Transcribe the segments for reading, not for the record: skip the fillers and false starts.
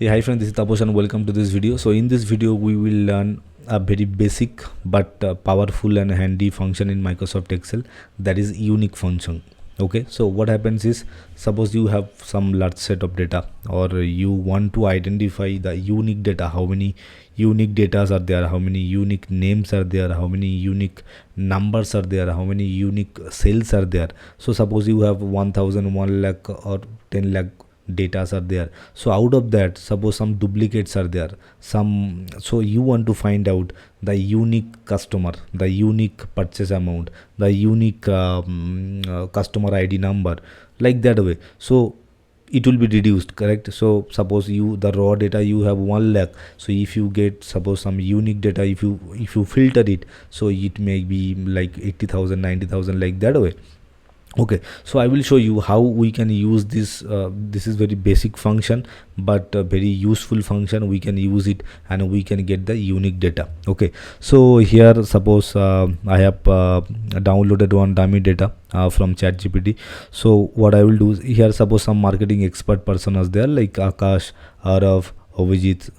Hey, hi friend, this is Taposh and welcome to this video. So in this video we will learn a very basic but powerful and handy function in Microsoft Excel, that is unique function. Okay, so what happens is, suppose you have some large set of data or you want to identify the unique data, how many unique data are there, how many unique names are there, how many unique numbers are there, how many unique cells are there. So suppose you have 1000, 1 lakh or 10 lakh datas are there. So out of that, suppose some duplicates are there, so you want to find out the unique customer, the unique purchase amount, the unique customer ID number, like that way. So it will be reduced, correct? So suppose you, the raw data you have 1 lakh, so if you get suppose some unique data, if you filter it, so it may be like 80,000, 90,000, like that way. Okay, so I will show you how we can use this. This is very basic function but very useful function. We can use it and we can get the unique data. Okay, so here suppose I have downloaded one dummy data from ChatGPT. So what I will do is, here suppose some marketing expert person is there, like Akash, Arav, Vijit,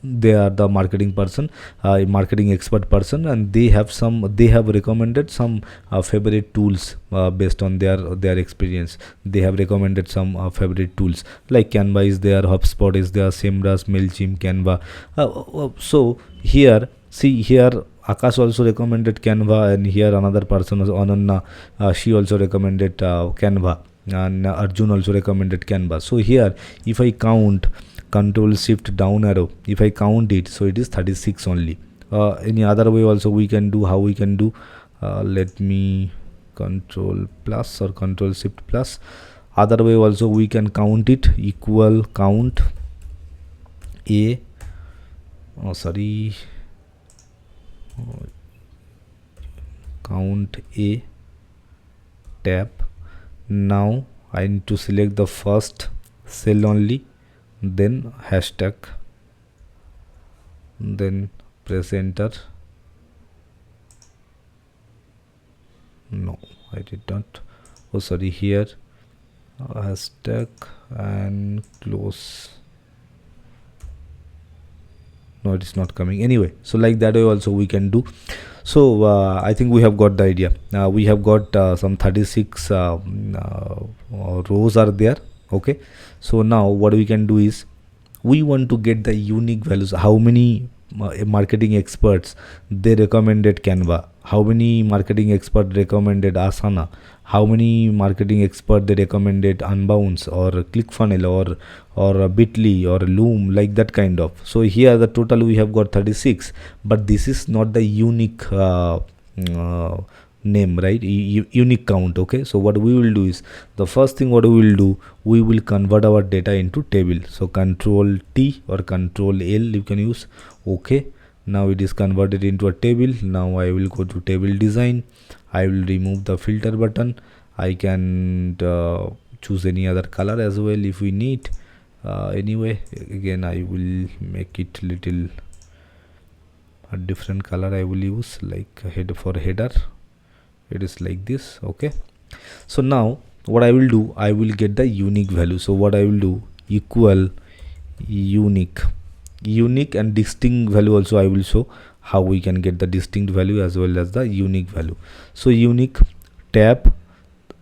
they are the marketing person, marketing expert person, and they have recommended some favorite tools based on their experience. They have recommended some favorite tools like Canva is there, HubSpot is there, Semrush, Mailchimp, Canva. So here, see here, Akash also recommended Canva, and here another person is Ananna, she also recommended Canva, and Arjun also recommended Canva. So here, if I count, Control Shift down arrow, if I count it, so it is 36 only. Any other way also we can do, how we can do, let me Control plus or Control Shift plus. Other way also we can count it, equal count a, count a tab. Now I need to select the first cell only, then hashtag, then press enter. No, I did not. Oh sorry, here hashtag and close. No, it is not coming. Anyway, so like that way also we can do. So I think we have got the idea. We have got some 36 rows are there. Okay, so now what we can do is, we want to get the unique values. How many marketing experts they recommended Canva, how many marketing expert recommended Asana, how many marketing expert they recommended Unbounce or ClickFunnels or Bitly or Loom, like that kind of. So here the total we have got 36, but this is not the unique name, right? Unique count. Okay, so what we will do is, the first thing what we will do, we will convert our data into table. So Control T or Control L you can use. Okay, now it is converted into a table. Now I will go to table design. I will remove the filter button. I can choose any other color as well if we need. Anyway, again I will make it little a different color. I will use like header, it is like this. Okay, so now what I will do, I will get the unique value. So what I will do, equal unique and distinct value also I will show how we can get the distinct value as well as the unique value. So unique, tab,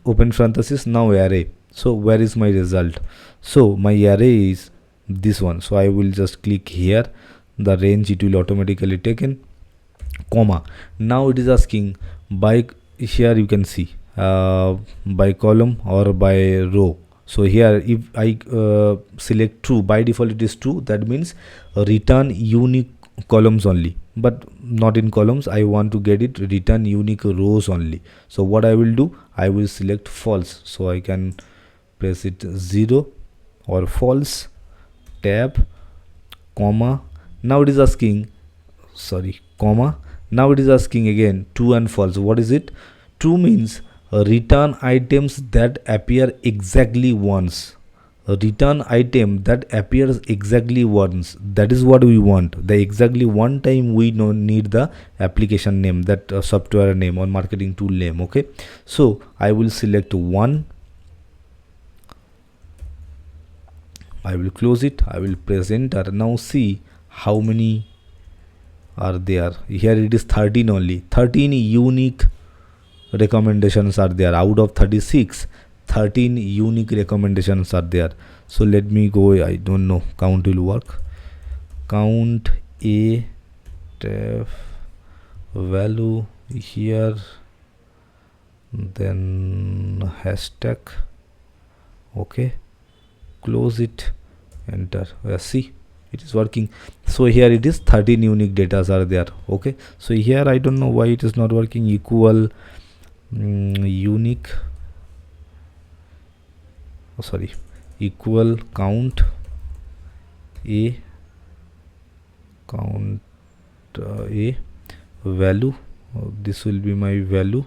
open parenthesis, now array. So where is my result? So my array is this one. So I will just click here, the range it will automatically taken, comma. Now it is asking by, here you can see by column or by row. So here if I select true, by default it is true, that means return unique columns only, but not in columns. I want to get it return unique rows only. So what I will do, I will select false. So I can press it 0 or false, tab, comma. Now it is asking, comma. Now it is asking again true and false. What is it? True means return items that appear exactly once. A return item that appears exactly once, that is what we want. The exactly one time we need the application name, that software name or marketing tool name. Okay, so I will select 1 I will close it. I will press enter. Now see how many are there. Here it is 13 only. 13 unique recommendations are there. Out of 36, 13 unique recommendations are there. So let me go. I don't know, count will work. Count a tab value here, then hashtag. Okay, close it, enter. See, it is working. So here it is 13 unique data are there. Okay, so here I don't know why it is not working. Equal unique, equal count a value. This will be my value.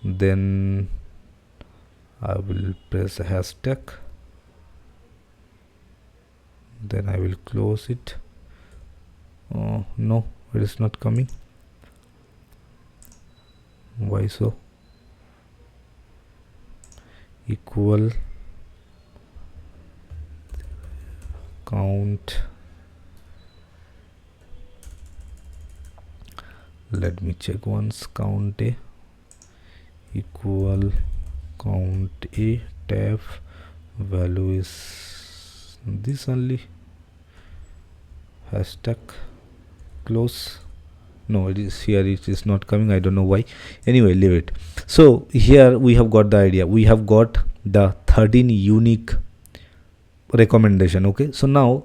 Then I will press hashtag, then I will close it. No, it is not coming. Why so? Equal count, let me check once. Count a equal count a tab value is this only. Hashtag, close. No, it is here, it is not coming. I don't know why. Anyway, leave it. So here we have got the idea. We have got the 13 unique recommendation. Okay, so now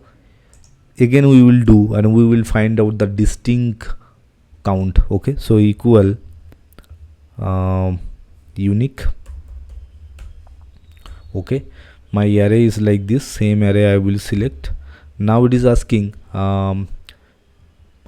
again we will do and we will find out the distinct count. Okay, so equal unique. Okay, my array is like this. Same array I will select. Now it is asking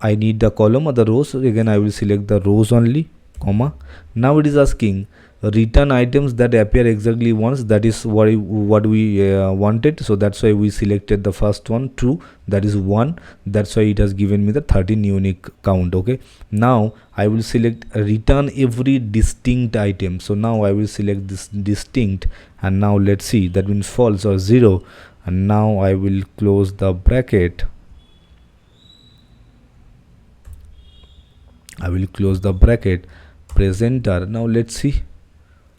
I need the column or the rows. Again I will select the rows only, comma. Now it is asking return items that appear exactly once. That is what we wanted. So that's why we selected the first one, true. That is 1. That's why it has given me the 13 unique count. Okay, now I will select return every distinct item. So now I will select this distinct, and now let's see, that means false or 0. And now I will close the bracket. I will close the bracket, press enter. Now let's see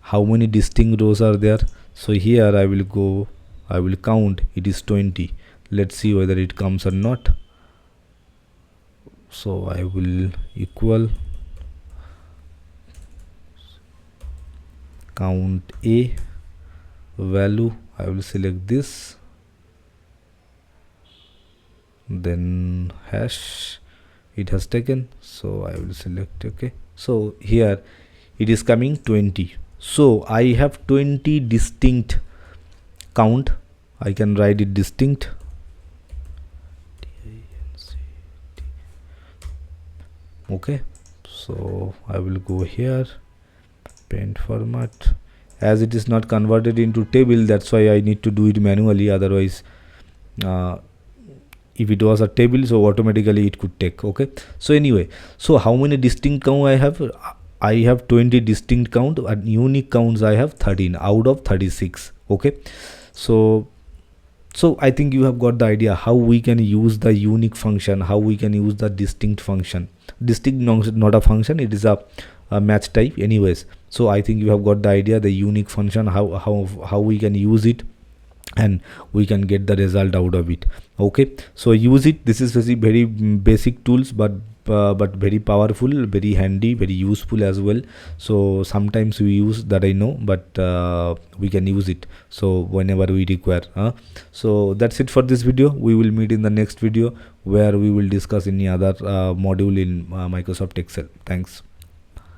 how many distinct rows are there. So here I will go, I will count, it is 20. Let's see whether it comes or not. So I will equal count a value. I will select this, then hash, it has taken, so I will select. Okay, so here it is coming 20. So I have 20 distinct count. I can write it distinct. Okay, so I will go here, paint format. As it is not converted into table, that's why I need to do it manually. Otherwise if it was a table, so automatically it could take. Okay, so anyway, so how many distinct count I have? I have 20 distinct count, and unique counts I have 13 out of 36. Okay, so I think you have got the idea how we can use the unique function, how we can use the distinct function. Distinct not a function, it is a match type anyways. So I think you have got the idea, the unique function, how we can use it and we can get the result out of it. Okay, so use it. This is very basic tools, but very powerful, very handy, very useful as well. So sometimes we use that, I know, but we can use it so whenever we require. So that's it for this video. We will meet in the next video where we will discuss any other module in Microsoft Excel. Thanks.